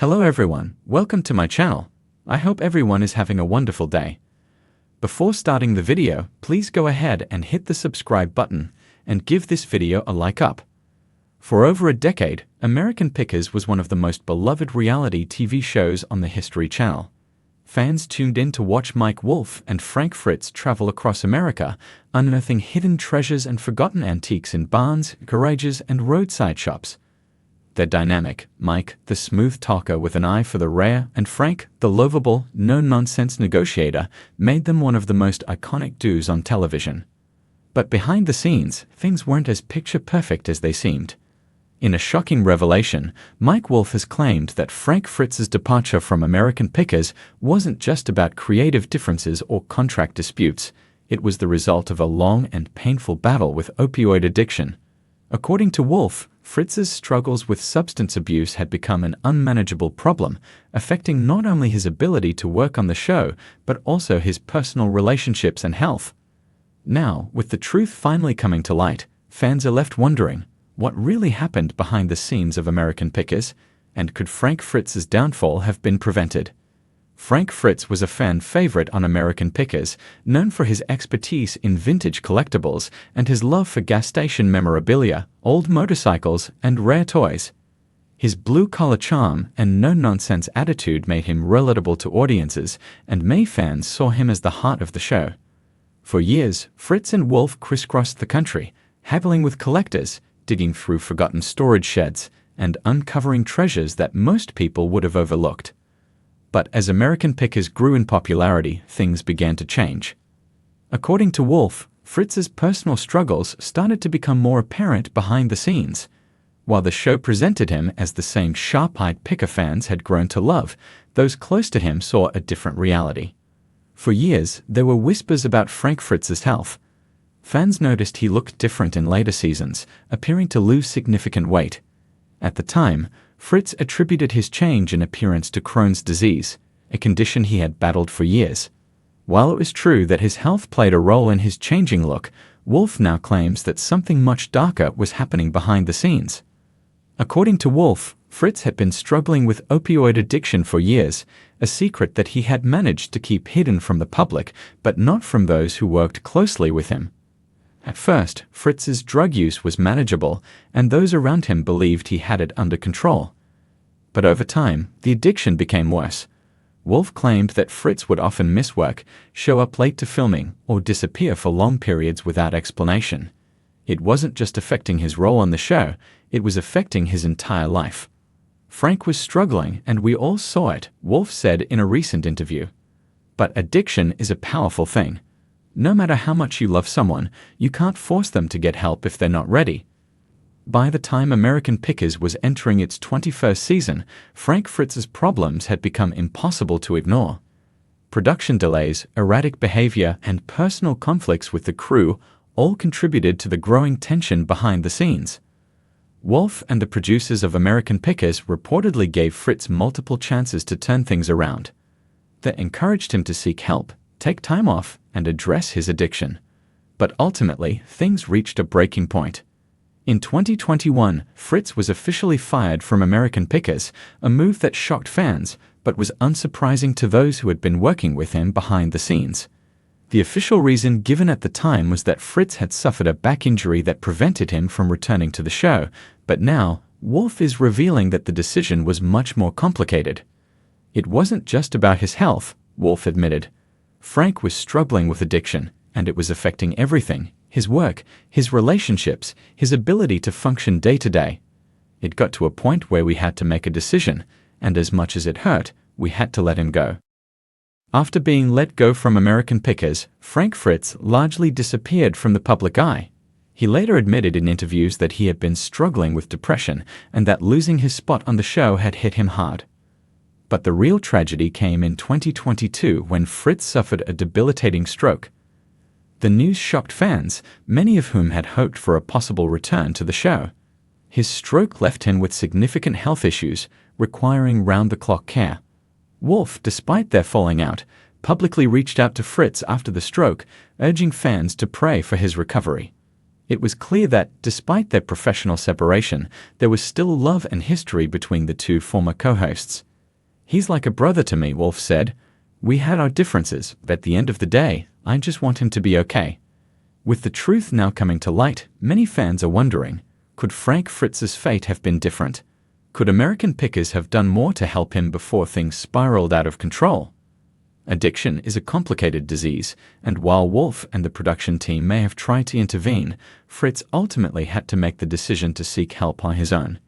Hello everyone, welcome to my channel. I hope everyone is having a wonderful day. Before starting the video, please go ahead and hit the subscribe button and give this video a like up. For over a decade, American Pickers was one of the most beloved reality TV shows on the History Channel. Fans tuned in to watch Mike Wolfe and Frank Fritz travel across America, unearthing hidden treasures and forgotten antiques in barns, garages, and roadside shops. Their dynamic, Mike, the smooth talker with an eye for the rare, and Frank, the lovable, no-nonsense negotiator, made them one of the most iconic duos on television. But behind the scenes, things weren't as picture-perfect as they seemed. In a shocking revelation, Mike Wolfe has claimed that Frank Fritz's departure from American Pickers wasn't just about creative differences or contract disputes. It was the result of a long and painful battle with opioid addiction. According to Wolfe, Fritz's struggles with substance abuse had become an unmanageable problem, affecting not only his ability to work on the show, but also his personal relationships and health. Now, with the truth finally coming to light, fans are left wondering, what really happened behind the scenes of American Pickers, and could Frank Fritz's downfall have been prevented? Frank Fritz was a fan favorite on American Pickers, known for his expertise in vintage collectibles and his love for gas station memorabilia, old motorcycles, and rare toys. His blue-collar charm and no-nonsense attitude made him relatable to audiences, and many fans saw him as the heart of the show. For years, Fritz and Wolfe crisscrossed the country, haggling with collectors, digging through forgotten storage sheds, and uncovering treasures that most people would have overlooked. But as American Pickers grew in popularity, things began to change. According to Wolfe, Fritz's personal struggles started to become more apparent behind the scenes. While the show presented him as the same sharp-eyed picker fans had grown to love, those close to him saw a different reality. For years, there were whispers about Frank Fritz's health. Fans noticed he looked different in later seasons, appearing to lose significant weight. At the time, Fritz attributed his change in appearance to Crohn's disease, a condition he had battled for years. While it was true that his health played a role in his changing look, Wolfe now claims that something much darker was happening behind the scenes. According to Wolfe, Fritz had been struggling with opioid addiction for years, a secret that he had managed to keep hidden from the public, but not from those who worked closely with him. At first, Fritz's drug use was manageable, and those around him believed he had it under control. But over time, the addiction became worse. Wolfe claimed that Fritz would often miss work, show up late to filming, or disappear for long periods without explanation. It wasn't just affecting his role on the show, it was affecting his entire life. Frank was struggling, and we all saw it, Wolfe said in a recent interview. But addiction is a powerful thing. No matter how much you love someone, you can't force them to get help if they're not ready. By the time American Pickers was entering its 21st season, Frank Fritz's problems had become impossible to ignore. Production delays, erratic behavior, and personal conflicts with the crew all contributed to the growing tension behind the scenes. Wolfe and the producers of American Pickers reportedly gave Fritz multiple chances to turn things around. They encouraged him to seek help, take time off, and address his addiction. But ultimately, things reached a breaking point. In 2021, Fritz was officially fired from American Pickers, a move that shocked fans, but was unsurprising to those who had been working with him behind the scenes. The official reason given at the time was that Fritz had suffered a back injury that prevented him from returning to the show, but now, Wolfe is revealing that the decision was much more complicated. It wasn't just about his health, Wolfe admitted. Frank was struggling with addiction, and it was affecting everything: his work, his relationships, his ability to function day to day. It got to a point where we had to make a decision, and as much as it hurt, we had to let him go. After being let go from American Pickers, Frank Fritz largely disappeared from the public eye. He later admitted in interviews that he had been struggling with depression and that losing his spot on the show had hit him hard. But the real tragedy came in 2022 when Fritz suffered a debilitating stroke. The news shocked fans, many of whom had hoped for a possible return to the show. His stroke left him with significant health issues, requiring round-the-clock care. Wolfe, despite their falling out, publicly reached out to Fritz after the stroke, urging fans to pray for his recovery. It was clear that, despite their professional separation, there was still love and history between the two former co-hosts. "He's like a brother to me," Wolfe said. "We had our differences, but at the end of the day, I just want him to be okay." With the truth now coming to light, many fans are wondering, could Frank Fritz's fate have been different? Could American Pickers have done more to help him before things spiraled out of control? Addiction is a complicated disease, and while Wolfe and the production team may have tried to intervene, Fritz ultimately had to make the decision to seek help on his own.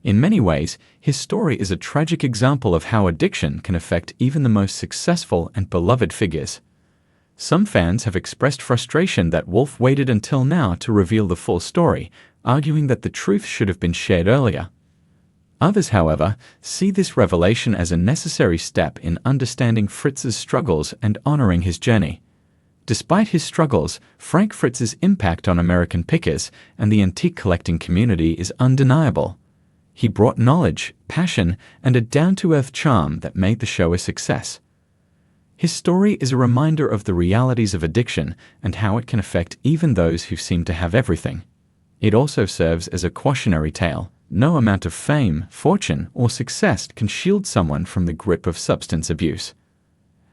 In many ways, his story is a tragic example of how addiction can affect even the most successful and beloved figures. Some fans have expressed frustration that Wolfe waited until now to reveal the full story, arguing that the truth should have been shared earlier. Others, however, see this revelation as a necessary step in understanding Fritz's struggles and honoring his journey. Despite his struggles, Frank Fritz's impact on American Pickers and the antique collecting community is undeniable. He brought knowledge, passion, and a down-to-earth charm that made the show a success. His story is a reminder of the realities of addiction and how it can affect even those who seem to have everything. It also serves as a cautionary tale. No amount of fame, fortune, or success can shield someone from the grip of substance abuse.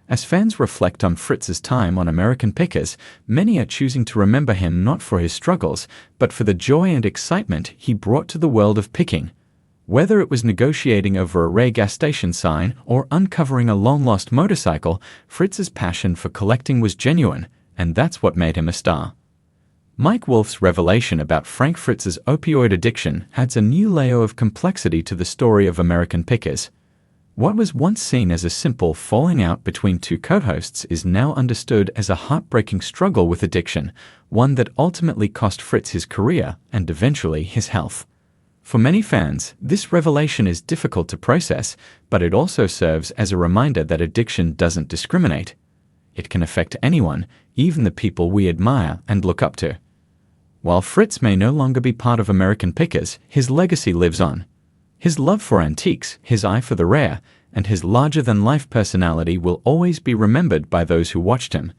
As fans reflect on Fritz's time on American Pickers, many are choosing to remember him not for his struggles, but for the joy and excitement he brought to the world of picking. Whether it was negotiating over a rare gas station sign or uncovering a long-lost motorcycle, Fritz's passion for collecting was genuine, and that's what made him a star. Mike Wolfe's revelation about Frank Fritz's opioid addiction adds a new layer of complexity to the story of American Pickers. What was once seen as a simple falling out between two co-hosts is now understood as a heartbreaking struggle with addiction, one that ultimately cost Fritz his career and eventually his health. For many fans, this revelation is difficult to process, but it also serves as a reminder that addiction doesn't discriminate. It can affect anyone, even the people we admire and look up to. While Fritz may no longer be part of American Pickers, his legacy lives on. His love for antiques, his eye for the rare, and his larger-than-life personality will always be remembered by those who watched him.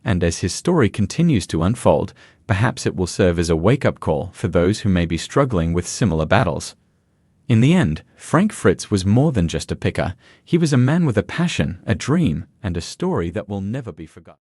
And as his story continues to unfold, perhaps it will serve as a wake-up call for those who may be struggling with similar battles. In the end, Frank Fritz was more than just a picker. He was a man with a passion, a dream, and a story that will never be forgotten.